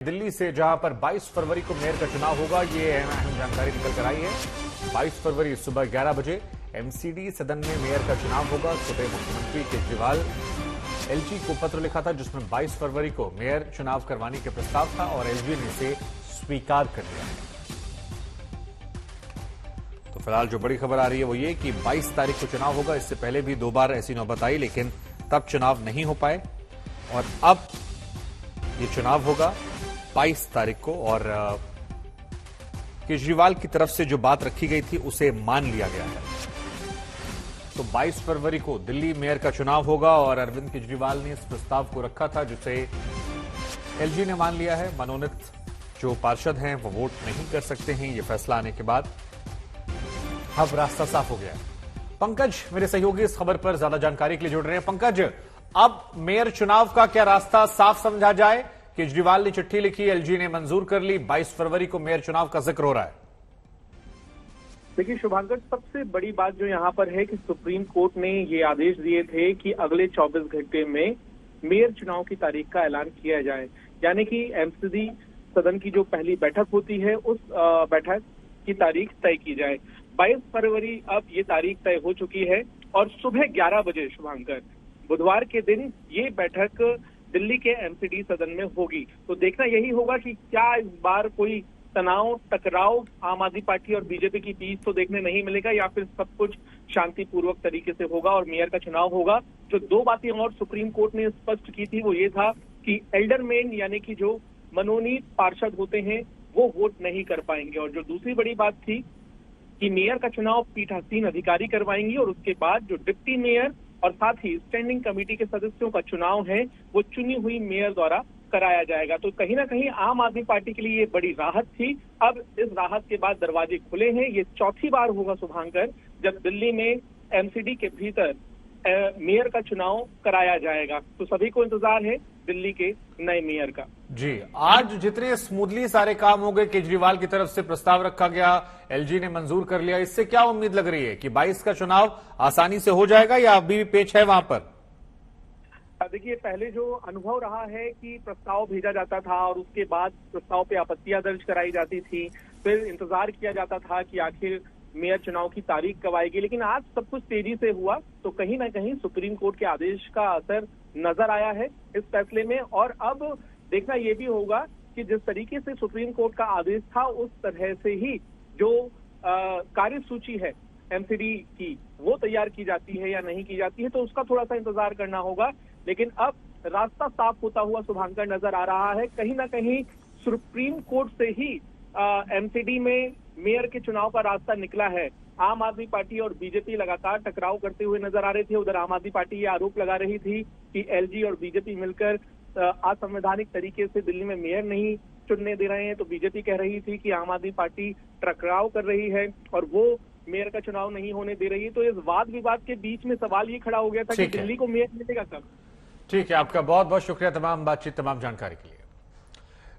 दिल्ली से जहां पर 22 फरवरी को मेयर का चुनाव होगा, ये अहम जानकारी निकल कर आई है। 22 फरवरी सुबह 11 बजे एमसीडी सदन में मेयर का चुनाव होगा। सुबह मुख्यमंत्री केजरीवाल एलजी को पत्र लिखा था जिसमें 22 फरवरी को मेयर चुनाव करवाने के प्रस्ताव था और एलजी ने इसे स्वीकार कर लिया। तो फिलहाल जो बड़ी खबर आ रही है वो ये कि 22 तारीख को चुनाव होगा। इससे पहले भी 2 बार ऐसी नौबत आई, लेकिन तब चुनाव नहीं हो पाए और अब ये चुनाव होगा 22 तारीख को। और केजरीवाल की तरफ से जो बात रखी गई थी उसे मान लिया गया है। तो 22 फरवरी को दिल्ली मेयर का चुनाव होगा और अरविंद केजरीवाल ने इस प्रस्ताव को रखा था जिसे एलजी ने मान लिया है। मनोनीत जो पार्षद हैं वो वोट नहीं कर सकते हैं। ये फैसला आने के बाद अब रास्ता साफ हो गया है। पंकज मेरे सहयोगी इस खबर पर ज्यादा जानकारी के लिए जुड़ रहे हैं। पंकज, अब मेयर चुनाव का क्या रास्ता साफ समझा जाए? केजरीवाल ने चिट्ठी लिखी, एलजी ने मंजूर कर ली, 22 फरवरी को मेयर चुनाव का जिक्र हो रहा है। देखिए शुभांकर, सबसे बड़ी बात जो यहाँ पर है कि सुप्रीम कोर्ट ने ये आदेश दिए थे कि अगले 24 घंटे में मेयर चुनाव की तारीख का ऐलान किया जाए। यानी कि एमसीडी सदन की जो पहली बैठक होती है उस बैठक की तारीख तय की जाए। 22 फरवरी अब ये तारीख तय हो चुकी है और सुबह 11 बजे शुभांकर बुधवार के दिन ये बैठक दिल्ली के एमसीडी सदन में होगी। तो देखना यही होगा कि क्या इस बार कोई तनाव टकराव आम आदमी पार्टी और बीजेपी की बीच तो देखने नहीं मिलेगा, या फिर सब कुछ शांतिपूर्वक तरीके से होगा और मेयर का चुनाव होगा। जो 2 बातें और सुप्रीम कोर्ट ने स्पष्ट की थी वो ये था कि एल्डरमैन यानी कि जो मनोनीत पार्षद होते हैं वो वोट नहीं कर पाएंगे, और जो दूसरी बड़ी बात थी कि मेयर का चुनाव पीठासीन अधिकारी करवाएंगे और उसके बाद जो डिप्टी मेयर और साथ ही स्टैंडिंग कमेटी के सदस्यों का चुनाव है वो चुनी हुई मेयर द्वारा कराया जाएगा। तो कहीं ना कहीं आम आदमी पार्टी के लिए ये बड़ी राहत थी। अब इस राहत के बाद दरवाजे खुले हैं। ये चौथी बार होगा शुभांकर जब दिल्ली में एमसीडी के भीतर मेयर का चुनाव कराया जाएगा। तो सभी को इंतजार है दिल्ली के नए मेयर का। जी, आज जितने स्मूथली सारे काम हो गए, केजरीवाल की तरफ से प्रस्ताव रखा गया, एलजी ने मंजूर कर लिया, इससे क्या उम्मीद लग रही है कि 22 का चुनाव आसानी से हो जाएगा या अभी भी पेच है वहां पर? देखिए, पहले जो अनुभव रहा है कि प्रस्ताव भेजा जाता था और उसके बाद प्रस्ताव पे आपत्तियां दर्ज कराई जाती थी, फिर इंतजार किया जाता था कि आखिर मेयर चुनाव की तारीख कब आएगी, लेकिन आज सब कुछ तेजी से हुआ। तो कहीं ना कहीं सुप्रीम कोर्ट के आदेश का असर नजर आया है इस फैसले में। और अब देखना यह भी होगा कि जिस तरीके से सुप्रीम कोर्ट का आदेश था उस तरह से ही जो कार्यसूची है एमसीडी की वो तैयार की जाती है या नहीं की जाती है, तो उसका थोड़ा सा इंतजार करना होगा। लेकिन अब रास्ता साफ होता हुआ शुभांकर नजर आ रहा है। कहीं ना कहीं सुप्रीम कोर्ट से ही एमसीडी में मेयर के चुनाव का रास्ता निकला है। आम आदमी पार्टी और बीजेपी लगातार टकराव करते हुए नजर आ रहे थे। उधर आम आदमी पार्टी ये आरोप लगा रही थी कि एलजी और बीजेपी मिलकर असंवैधानिक तरीके से दिल्ली में मेयर नहीं चुनने दे रहे हैं। तो बीजेपी कह रही थी कि आम आदमी पार्टी टकराव कर रही है और वो मेयर का चुनाव नहीं होने दे रही है। तो इस वाद विवाद के बीच में सवाल ये खड़ा हो गया था कि दिल्ली को मेयर मिलेगा कब। ठीक है, आपका बहुत बहुत शुक्रिया तमाम बातचीत, तमाम जानकारी के लिए।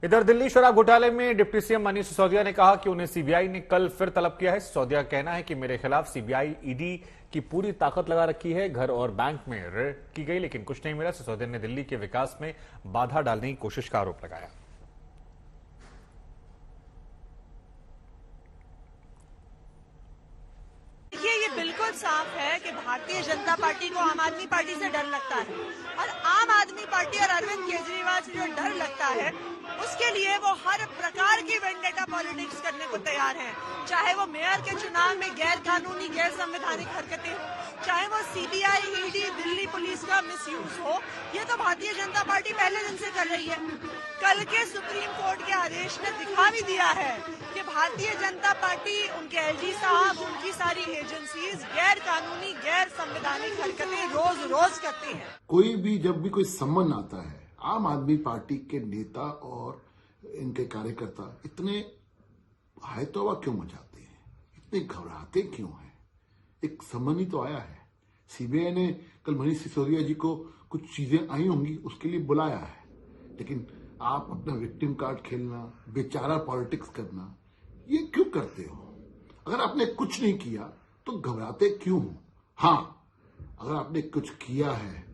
इधर दिल्ली शराब घोटाले में डिप्टी सीएम मनीष सिसोदिया ने कहा कि उन्हें सीबीआई ने कल फिर तलब किया है। सिसोदिया का कहना है कि मेरे खिलाफ सीबीआई ईडी की पूरी ताकत लगा रखी है। घर और बैंक में रेड की गई लेकिन कुछ नहीं मिला। सिसोदिया ने दिल्ली के विकास में बाधा डालने की कोशिश का आरोप लगाया। ये बिल्कुल साफ है कि भारतीय जनता पार्टी को आम आदमी पार्टी से डर लगता है और आम आदमी पार्टी और अरविंद केजरीवाल से जो डर लगता है उसके लिए वो हर प्रकार की वेंडेटा पॉलिटिक्स करने को तैयार हैं। चाहे वो मेयर के चुनाव में गैर कानूनी गैर संवैधानिक हरकतें हो, चाहे वो सीबीआई ईडी दिल्ली पुलिस का मिसयूज हो, ये तो भारतीय जनता पार्टी पहले दिन से कर रही है। कल के सुप्रीम कोर्ट के आदेश ने दिखा भी दिया है कि भारतीय जनता पार्टी, उनके एलजी साहब, उनकी सारी एजेंसीज गैर कानूनी गैर संवैधानिक हरकतें रोज रोज करती हैं। कोई भी जब भी कोई सम्मन आता है, आम आदमी पार्टी के नेता और इनके कार्यकर्ता इतने हायतौबा क्यों मचाते हैं, इतने घबराते क्यों हैं? एक सम्मन ही तो आया है। सीबीआई ने कल मनीष सिसोदिया जी को कुछ चीजें आई होंगी उसके लिए बुलाया है, लेकिन आप अपना विक्टिम कार्ड खेलना, बेचारा पॉलिटिक्स करना, ये क्यों करते हो? अगर आपने कुछ नहीं किया तो घबराते क्यों हो? हाँ, अगर आपने कुछ किया है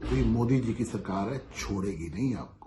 तो ये मोदी जी की सरकार है, छोड़ेगी नहीं आप।